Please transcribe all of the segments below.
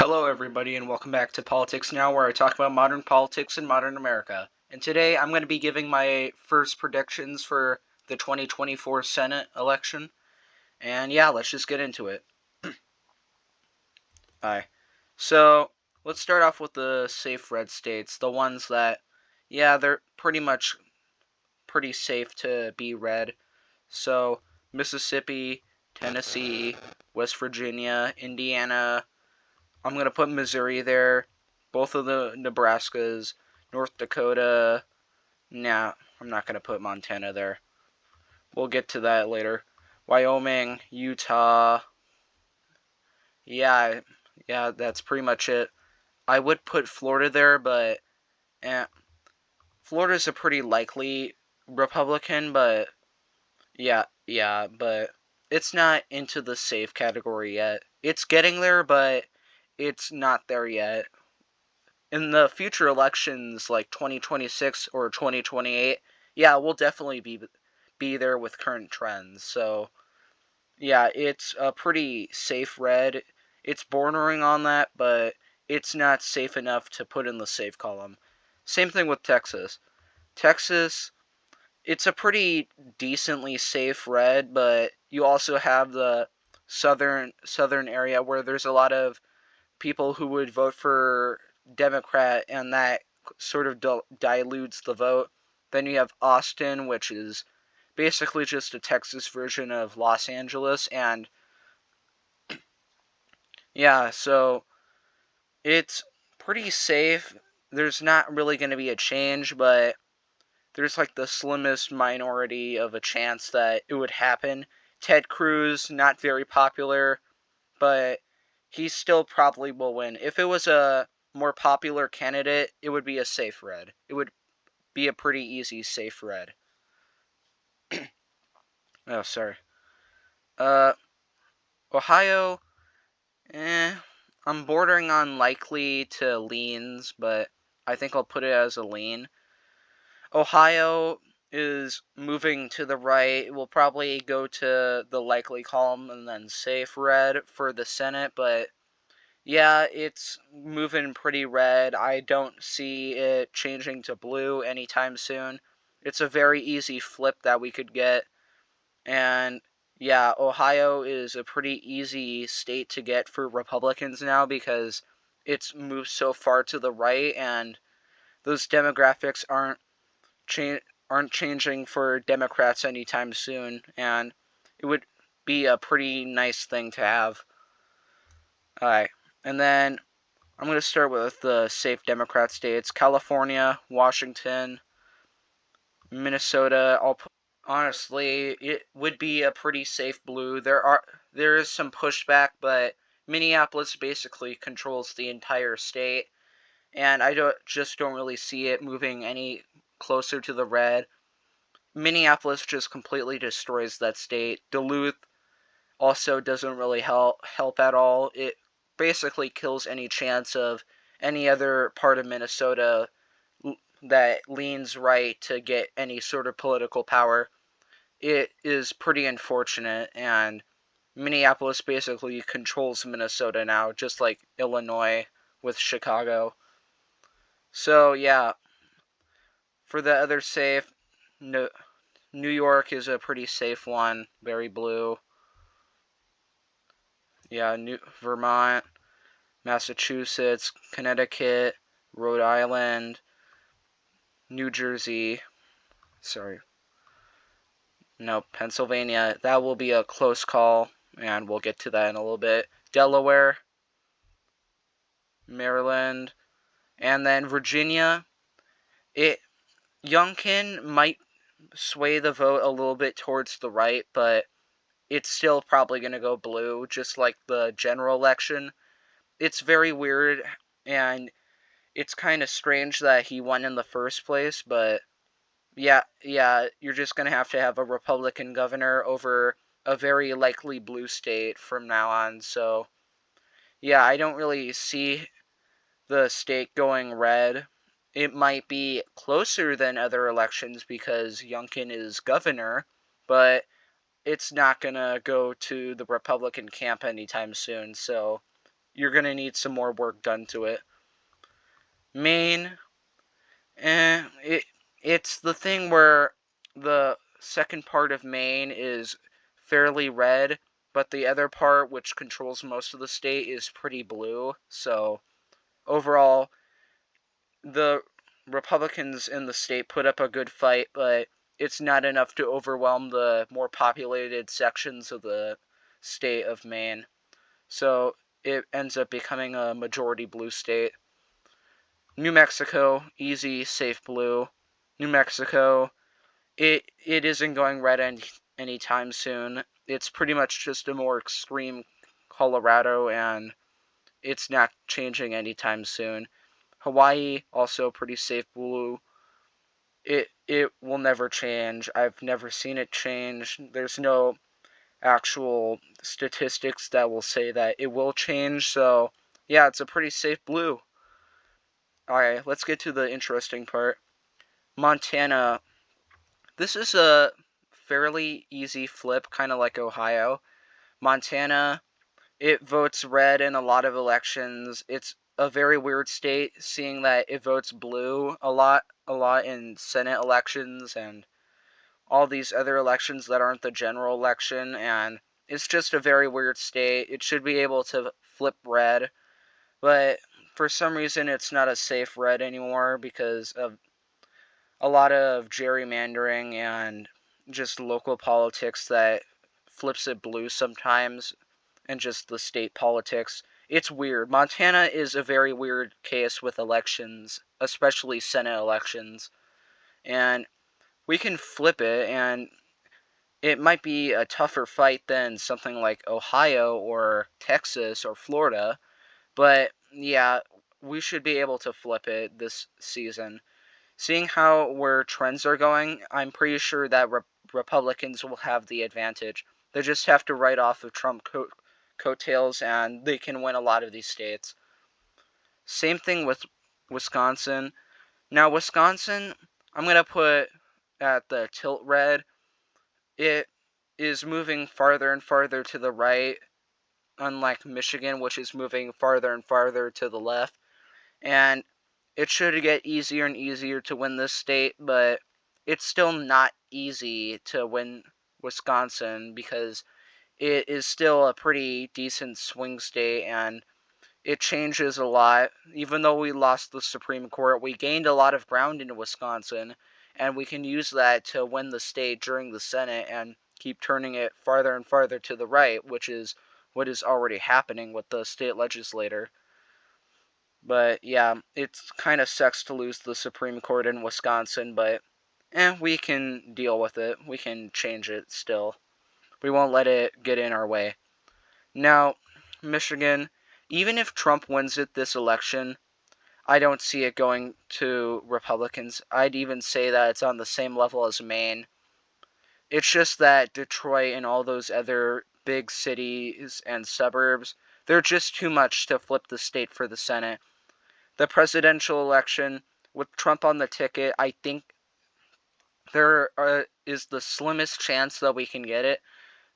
Hello, everybody, and welcome back to Politics Now, where I talk about modern politics in modern America. And today I'm going to be giving my first predictions for the 2024 Senate election. And yeah, let's just get into it. Alright. So, let's start off with the safe red states, the ones that, yeah, they're pretty much pretty safe to be red. So, Mississippi, Tennessee, West Virginia, Indiana. I'm going to put Missouri there. Both of the Nebraskas, North Dakota. Nah, I'm not going to put Montana there. We'll get to that later. Wyoming, Utah. Yeah, that's pretty much it. I would put Florida there, but eh, Florida's a pretty likely Republican, but but it's not into the safe category yet. It's getting there, but it's not there yet. In the future elections like 2026 or 2028, yeah, we'll definitely be there with current trends. So, yeah, it's a pretty safe red. It's bordering on that, but it's not safe enough to put in the safe column. Same thing with Texas. Texas, it's a pretty decently safe red, but you also have the southern area where there's a lot of people who would vote for Democrat, and that sort of dilutes the vote. Then you have Austin, which is basically just a Texas version of Los Angeles, and yeah, so it's pretty safe. There's not really going to be a change, but there's like the slimmest minority of a chance that it would happen. Ted Cruz, not very popular, but he still probably will win. If it was a more popular candidate, it would be a safe red. It would be a pretty easy safe red. Oh, sorry. Uh, Ohio, eh, I'm bordering on likely to leans, but I think I'll put it as a lean. Ohio is moving to the right. We'll probably go to the likely column and then safe red for the Senate, but yeah, it's moving pretty red. I don't see it changing to blue anytime soon. It's a very easy flip that we could get. And yeah, Ohio is a pretty easy state to get for Republicans now because it's moved so far to the right, and those demographics aren't changing for Democrats anytime soon, and it would be a pretty nice thing to have. Alright. And then I'm going to start with the safe Democrat states: California, Washington, Minnesota. Honestly, it would be a pretty safe blue. There is some pushback, but Minneapolis basically controls the entire state, and I don't really see it moving any closer to the red. Minneapolis just completely destroys that state. Duluth also doesn't really help at all. It basically kills any chance of any other part of Minnesota that leans right to get any sort of political power. It is pretty unfortunate, and Minneapolis basically controls Minnesota now, just like Illinois with Chicago. So yeah, for the other safe, New York is a pretty safe one, very blue. Yeah, Vermont, Massachusetts, Connecticut, Rhode Island, New Jersey. Sorry. No, Pennsylvania. That will be a close call, and we'll get to that in a little bit. Delaware, Maryland, and then Virginia. It Youngkin might sway the vote a little bit towards the right, but it's still probably going to go blue, just like the general election. It's very weird, and it's kind of strange that he won in the first place, but yeah, you're just going to have a Republican governor over a very likely blue state from now on. So, yeah, I don't really see the state going red. It might be closer than other elections because Youngkin is governor, but it's not going to go to the Republican camp anytime soon. So, you're going to need some more work done to it. Maine, it's the thing where the second part of Maine is fairly red, but the other part, which controls most of the state, is pretty blue. So overall, the Republicans in the state put up a good fight, but it's not enough to overwhelm the more populated sections of the state of Maine. So it ends up becoming a majority blue state. New Mexico, easy, safe blue. New Mexico, it isn't going red anytime soon. It's pretty much just a more extreme Colorado, and it's not changing anytime soon. Hawaii, also pretty safe blue. It will never change. I've never seen it change. There's no actual statistics that will say that it will change. So yeah, it's a pretty safe blue. Alright, let's get to the interesting part. Montana. This is a fairly easy flip, kind of like Ohio. Montana, it votes red in a lot of elections. It's a very weird state, seeing that it votes blue a lot in Senate elections and all these other elections that aren't the general election, and it's just a very weird state. It should be able to flip red, but for some reason it's not a safe red anymore because of a lot of gerrymandering and just local politics that flips it blue sometimes, and just the state politics. It's weird. Montana is a very weird case with elections, especially Senate elections. And we can flip it, and it might be a tougher fight than something like Ohio or Texas or Florida. But yeah, we should be able to flip it this season. Seeing how where trends are going, I'm pretty sure that Republicans will have the advantage. They just have to write off of Trump coattails, and they can win a lot of these states. Same thing with Wisconsin. Now, Wisconsin, I'm going to put at the tilt red. It is moving farther and farther to the right, unlike Michigan, which is moving farther and farther to the left. And it should get easier and easier to win this state, but it's still not easy to win Wisconsin because it is still a pretty decent swing state, and it changes a lot. Even though we lost the Supreme Court, we gained a lot of ground in Wisconsin, and we can use that to win the state during the Senate and keep turning it farther and farther to the right, which is what is already happening with the state legislature. But yeah, it kind of sucks to lose the Supreme Court in Wisconsin, but we can deal with it. We can change it still. We won't let it get in our way. Now, Michigan, even if Trump wins it this election, I don't see it going to Republicans. I'd even say that it's on the same level as Maine. It's just that Detroit and all those other big cities and suburbs, they're just too much to flip the state for the Senate. The presidential election, with Trump on the ticket, I think there is the slimmest chance that we can get it.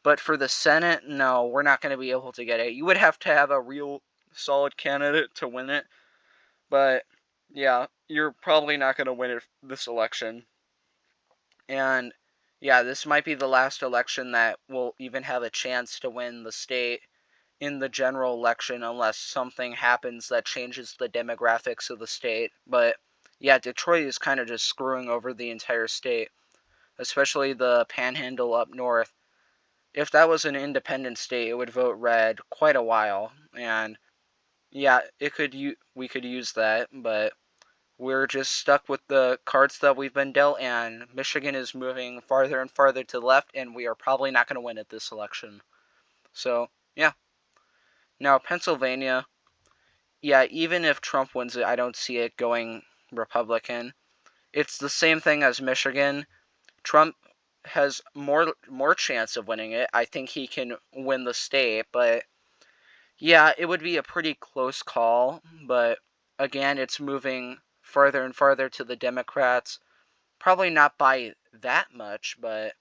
But for the Senate, no, we're not going to be able to get it. You would have to have a real solid candidate to win it. But yeah, you're probably not going to win it this election. And yeah, this might be the last election that will even have a chance to win the state in the general election unless something happens that changes the demographics of the state. But yeah, Detroit is kind of just screwing over the entire state, especially the panhandle up north. If that was an independent state, it would vote red quite a while, and yeah, we could use that, but we're just stuck with the cards that we've been dealt, and Michigan is moving farther and farther to the left, and we are probably not going to win at this election. So, yeah. Now, Pennsylvania, yeah, even if Trump wins it, I don't see it going Republican. It's the same thing as Michigan. Trump has more chance of winning it. I think he can win the state, but yeah, it would be a pretty close call, but again, it's moving farther and farther to the Democrats. Probably not by that much, but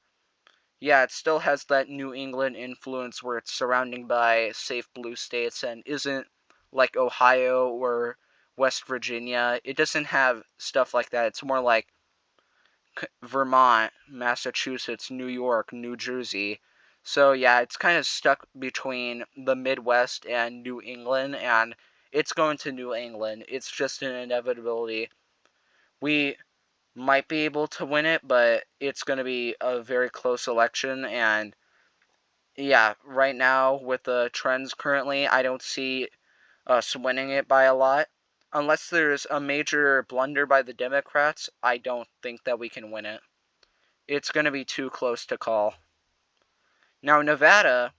yeah, it still has that New England influence where it's surrounding by safe blue states and isn't like Ohio or West Virginia. It doesn't have stuff like that. It's more like Vermont, Massachusetts, New York, New Jersey. So yeah, it's kind of stuck between the Midwest and New England, and it's going to New England. It's just an inevitability. We might be able to win it, but it's going to be a very close election, and yeah, right now with the trends currently, I don't see us winning it by a lot. Unless there's a major blunder by the Democrats, I don't think that we can win it. It's going to be too close to call. Now, Nevada,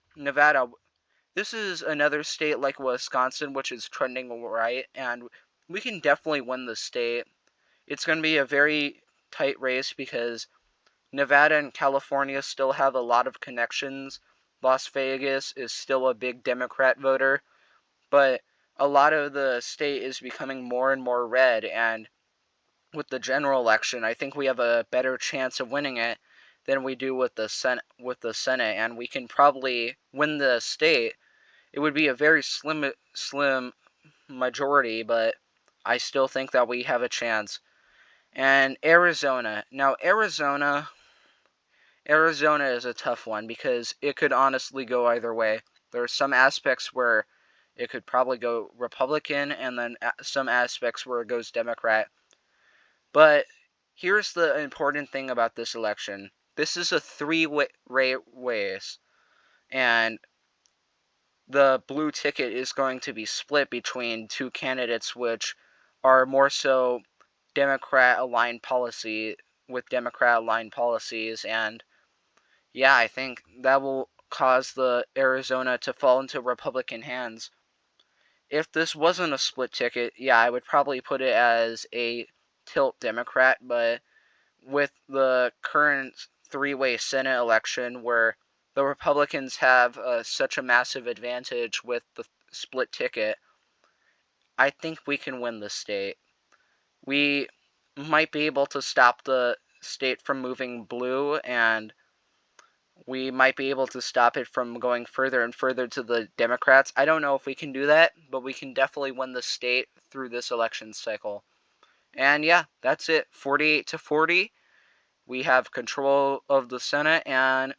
this is another state like Wisconsin, which is trending right, and we can definitely win the state. It's going to be a very tight race because Nevada and California still have a lot of connections. Las Vegas is still a big Democrat voter, but a lot of the state is becoming more and more red, and with the general election, I think we have a better chance of winning it than we do with the Senate, and we can probably win the state. It would be a very slim majority, but I still think that we have a chance. And Arizona. Now, Arizona is a tough one because it could honestly go either way. There are some aspects where it could probably go Republican, and then some aspects where it goes Democrat. But here's the important thing about this election. This is a three-way race, and the blue ticket is going to be split between two candidates which are more so Democrat-aligned policies, and yeah, I think that will cause the Arizona to fall into Republican hands. If this wasn't a split ticket, yeah, I would probably put it as a tilt Democrat, but with the current three-way Senate election where the Republicans have such a massive advantage with the split ticket, I think we can win the state. We might be able to stop the state from moving blue, and we might be able to stop it from going further and further to the Democrats. I don't know if we can do that, but we can definitely win the state through this election cycle. And yeah, that's it. 48 to 40. We have control of the Senate, and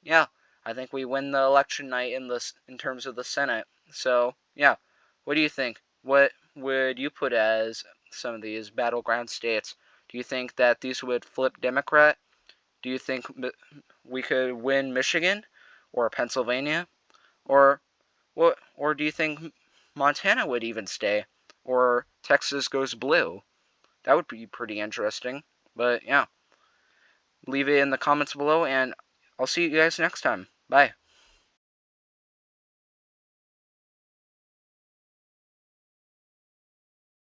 yeah, I think we win the election night in terms of the Senate. So yeah, what do you think? What would you put as some of these battleground states? Do you think that these would flip Democrat? Do you think we could win Michigan or Pennsylvania, or what? Or do you think Montana would even stay, or Texas goes blue? That would be pretty interesting. But yeah, leave it in the comments below, and I'll see you guys next time. Bye.